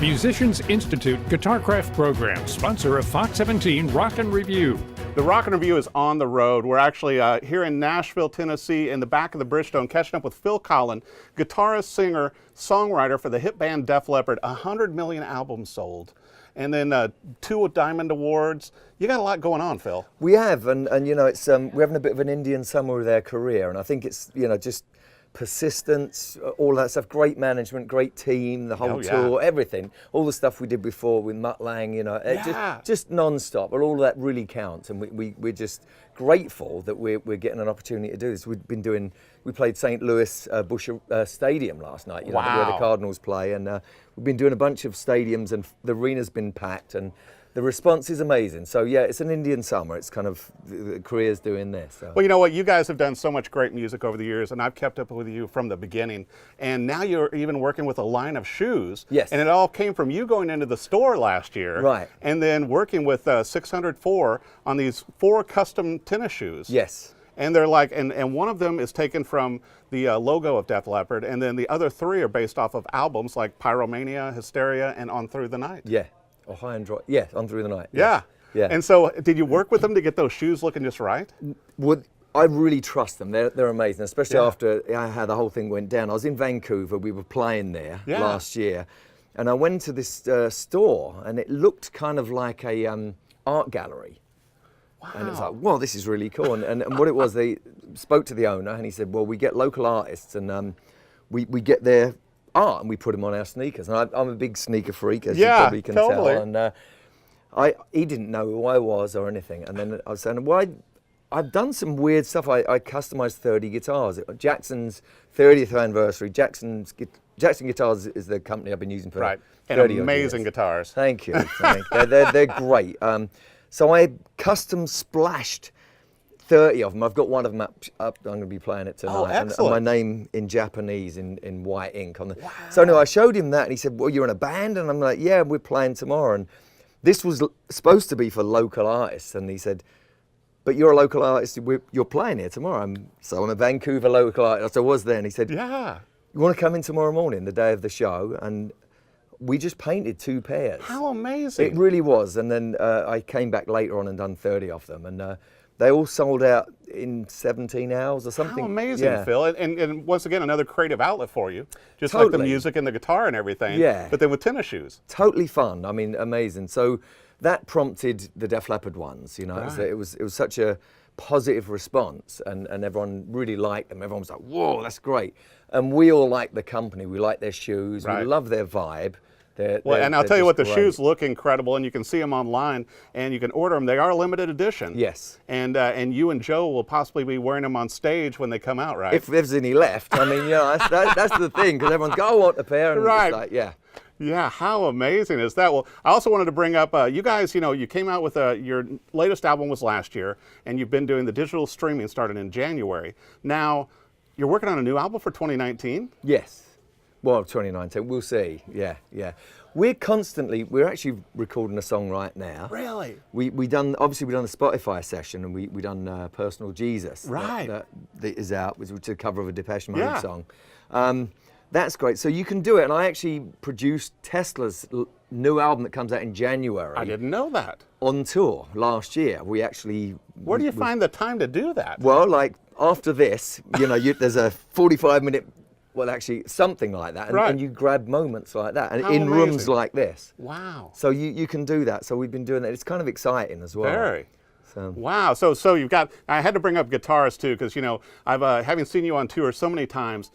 Musicians Institute Guitarcraft Program, sponsor of Fox 17 Rock and Review. The Rock and Review is on the road. We're actually here in Nashville, Tennessee, in the back of the Bridgestone, catching up with Phil Collen, guitarist, singer, songwriter for the hit band Def Leppard. 100 million albums sold, and then 2 Diamond Awards. You got a lot going on, Phil. We have, and you know, it's we're having a bit of an Indian summer with our career, and I think it's, you know, just persistence, all that stuff, great management, great team, the whole tour, everything, all the stuff we did before with Mutt Lang, you know, just non-stop, but all of that really counts, and we're just grateful that we're getting an opportunity to do this. We played St. Louis Bush Stadium last night, you know, where the Cardinals play, and we've been doing a bunch of stadiums, and the arena's been packed, and the response is amazing. So yeah, it's an Indian summer. It's kind of, the career's doing this. So. Well, you know what? You guys have done so much great music over the years, and I've kept up with you from the beginning. And now you're even working with a line of shoes. Yes. And it all came from you going into the store last year. Right. And then working with 604 on these 4 custom tennis shoes. Yes. And they're like, and one of them is taken from the logo of Def Leppard, and then the other 3 are based off of albums like Pyromania, Hysteria, and On Through the Night. Yeah. Or High and Dry. Yeah, On Through the Night. Yeah. Yeah. And so, did you work with them to get those shoes looking just right? Well, I really trust them. They're amazing, especially after how the whole thing went down. I was in Vancouver. We were playing there last year, and I went to this store, and it looked kind of like a art gallery. Wow. And it was like, well, this is really cool. And what it was, they spoke to the owner, and he said, well, we get local artists, and we get their art, and we put them on our sneakers. And I'm a big sneaker freak, as you probably can tell. And he didn't know who I was or anything. And then I was saying, well, I've done some weird stuff. I customized 30 guitars. Jackson's 30th anniversary. Jackson Guitars is the company I've been using for 30 and amazing years. Guitars. Thank you. They're great. So I custom splashed 30 of them. I've got one of them up. I'm going to be playing it tonight. Oh, excellent. And my name in Japanese in white ink on the. Wow. So anyway, I showed him that, and he said, "Well, you're in a band," and I'm like, "Yeah, we're playing tomorrow." And this was supposed to be for local artists, and he said, "But you're a local artist. You're playing here tomorrow." So I'm a Vancouver local artist. I was there, and he said, "Yeah, you want to come in tomorrow morning, the day of the show?" And we just painted 2 pairs. How amazing! It really was. And then I came back later on and done 30 of them, and they all sold out in 17 hours or something. How amazing, Phil. And once again, another creative outlet for you. Just Totally. like the music and the guitar and everything. Yeah. But then with tennis shoes. Totally fun. I mean, amazing. So that prompted the Def Leppard ones, you know. Right. It was such a positive response, and everyone really liked them. Everyone was like, whoa, that's great. And we all like the company. We like their shoes. We love their vibe. And I'll tell you what, the shoes look incredible, and you can see them online, and you can order them. They are limited edition. Yes. And you and Joe will possibly be wearing them on stage when they come out, right? If there's any left. I mean, you know, that's the thing, because everyone's go, I want a pair, and it's like, yeah. Yeah, how amazing is that? Well, I also wanted to bring up, you guys, you know, you came out with your latest album was last year, and you've been doing the digital streaming started in January. Now, you're working on a new album for 2019? Yes. Well, 2019, we'll see. Yeah. We're actually recording a song right now. Really? We done a Spotify session, and we done Personal Jesus. Right. That is out, which is a cover of a Depeche Mode song. That's great. So you can do it, and I actually produced Tesla's new album that comes out in January. I didn't know that. On tour last year. Where do you find the time to do that? Well, like after this, you know, there's a 45-minute. Well, actually, something like that, and you grab moments like that, and in rooms like this. Wow! So you can do that. So we've been doing that. It's kind of exciting as well. Very. So. Wow! So you've got. I had to bring up guitars too, because you know I've having seen you on tour so many times.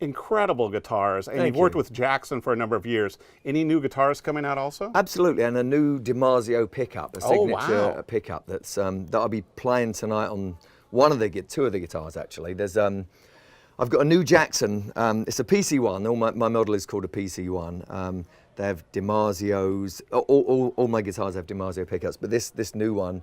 Incredible guitars, and you've worked with Jackson for a number of years. Any new guitars coming out also? Absolutely, and a new DiMarzio pickup, a signature pickup that's that I'll be playing tonight on two of the guitars actually. There's I've got a new Jackson. It's a PC1. My model is called a PC1. They have DiMarzios. All my guitars have DiMarzio pickups, but this new one,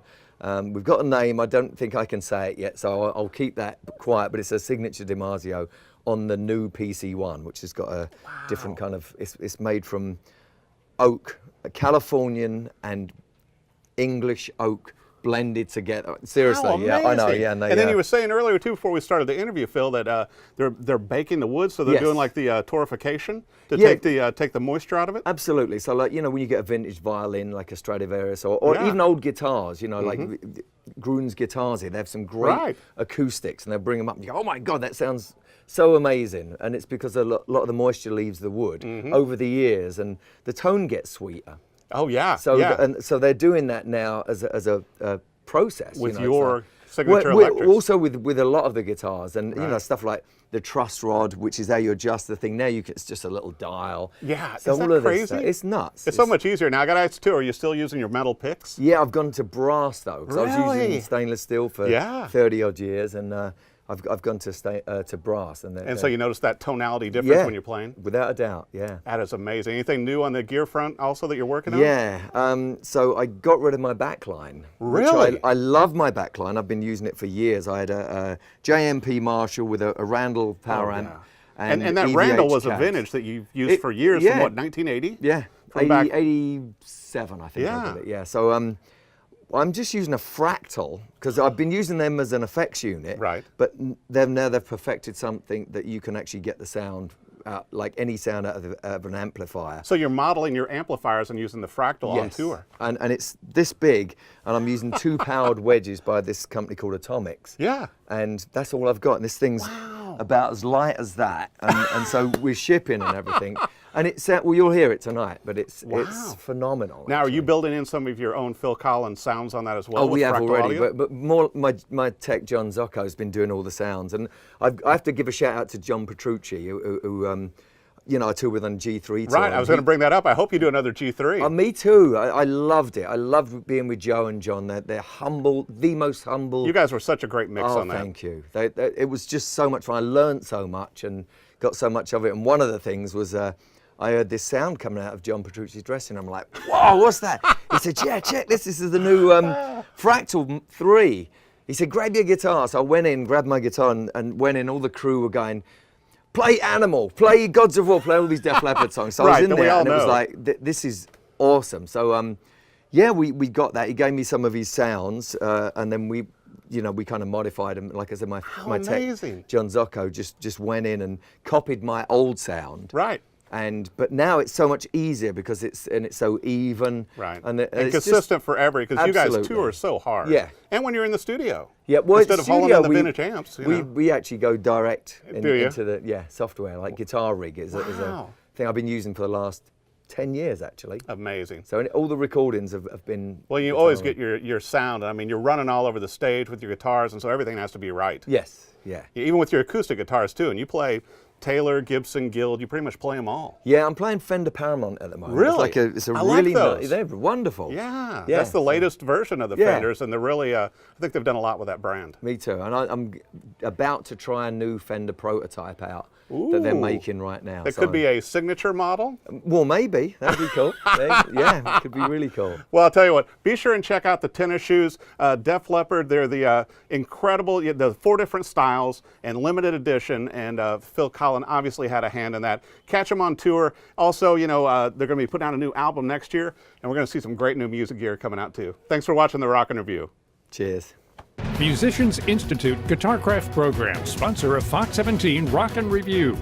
we've got a name. I don't think I can say it yet, so I'll keep that quiet. But it's a signature DiMarzio on the new PC1, which has got a different kind of. It's made from oak, a Californian and English oak blended together. Seriously, How yeah, I know, amazing. yeah. And then you were saying earlier too, before we started the interview, Phil, that they're baking the wood, so they're Yes. doing like the torrefication to Yeah. take the moisture out of it. Absolutely. So, like, you know, when you get a vintage violin, like a Stradivarius, or Yeah. even old guitars, you know, like Grun's guitars here, they have some great Right. acoustics, and they'll bring them up and you go, oh my God, that sounds so amazing. And it's because a lot of the moisture leaves the wood over the years, and the tone gets sweeter. Oh yeah. So, yeah. so they're doing that now as a process. With you know, your signature Well, electrics. also with a lot of the guitars, and you know, stuff like the truss rod, which is how you adjust the thing. Now it's just a little dial. Yeah, So is that all of this crazy? stuff, it's nuts. It's so much easier now. I got to ask too. Are you still using your metal picks? Yeah, I've gone to brass though, because I was Really? using stainless steel for Yeah. 30 odd years, and I've gone to brass. And so you notice that tonality difference yeah, when you're playing? without a doubt, yeah. That is amazing. Anything new on the gear front also that you're working on? Yeah, so I got rid of my backline. Really? Which I love my backline. I've been using it for years. I had a JMP Marshall with a Randall power amp. Yeah. And that EVH Randall was a cab. vintage that you've used for years, yeah. from what, 1980? Yeah, From back- 87 I think I Yeah. did it. Yeah, so I'm just using a fractal because I've been using them as an effects unit. Right. But they've perfected something that you can actually get the sound, like any sound out of an amplifier. So you're modeling your amplifiers and using the fractal on Yes. tour. And it's this big, and I'm using 2 powered wedges by this company called Atomics. Yeah. And that's all I've got. And this thing's about as light as that. And so we're shipping and everything. And it's, well, you'll hear it tonight, but it's phenomenal. Now, are you building in some of your own Phil Collins sounds on that as well? Oh, we with have fractal already, audio? but more my tech John Zocco has been doing all the sounds, and I have to give a shout out to John Petrucci, who you know, I toured with on G3 tour. Right, I was going to bring that up. I hope you do another G3. Me too. I loved it. I loved being with Joe and John. They're humble, the most humble. You guys were such a great mix on that. Thank you. It was just so much fun. I learned so much and got so much of it. And one of the things was I heard this sound coming out of John Petrucci's dressing. I'm like, whoa, what's that? He said, yeah, check this. This is the new Fractal 3. He said, grab your guitar. So I went in, grabbed my guitar, and went in. All the crew were going, play Animal, play Gods of War, play all these Def Leppard songs. So I was in there, and it was like, this is awesome. So yeah, we got that. He gave me some of his sounds, and then we kind of modified them. Like I said, my tech, John Zocco, just went in and copied my old sound. Right. But now it's so much easier because it's so even. Right. And it's consistent forever, because you guys tour so hard. Yeah. And when you're in the studio. Yeah, well, instead of hauling in the vintage amps. We actually go direct Do you? into the software, like Guitar Rig is a thing I've been using for the last 10 years actually. Amazing. So all the recordings have been. Well, you always get your sound. I mean, you're running all over the stage with your guitars, and so everything has to be right. Yes, yeah. Even with your acoustic guitars too, and you play Taylor, Gibson, Guild, you pretty much play them all. Yeah, I'm playing Fender Paramount at the moment. Really? It's a I really like those. nice, they're wonderful. Yeah, that's the latest version of the Fenders, and they're really, I think they've done a lot with that brand. Me too, and I'm about to try a new Fender prototype out that they're making right now. It could be a signature model. Well, maybe, that'd be cool. Yeah, it could be really cool. Well, I'll tell you what, be sure and check out the tennis shoes, Def Leppard. They're the incredible, the 4 different styles and limited edition, and Phil Collen obviously had a hand in that. Catch them on tour. Also, they're going to be putting out a new album next year, and we're going to see some great new music gear coming out too. Thanks for watching the Rockin' Review. Cheers. Musicians Institute Guitarcraft program, sponsor of Fox 17 Rock and Review.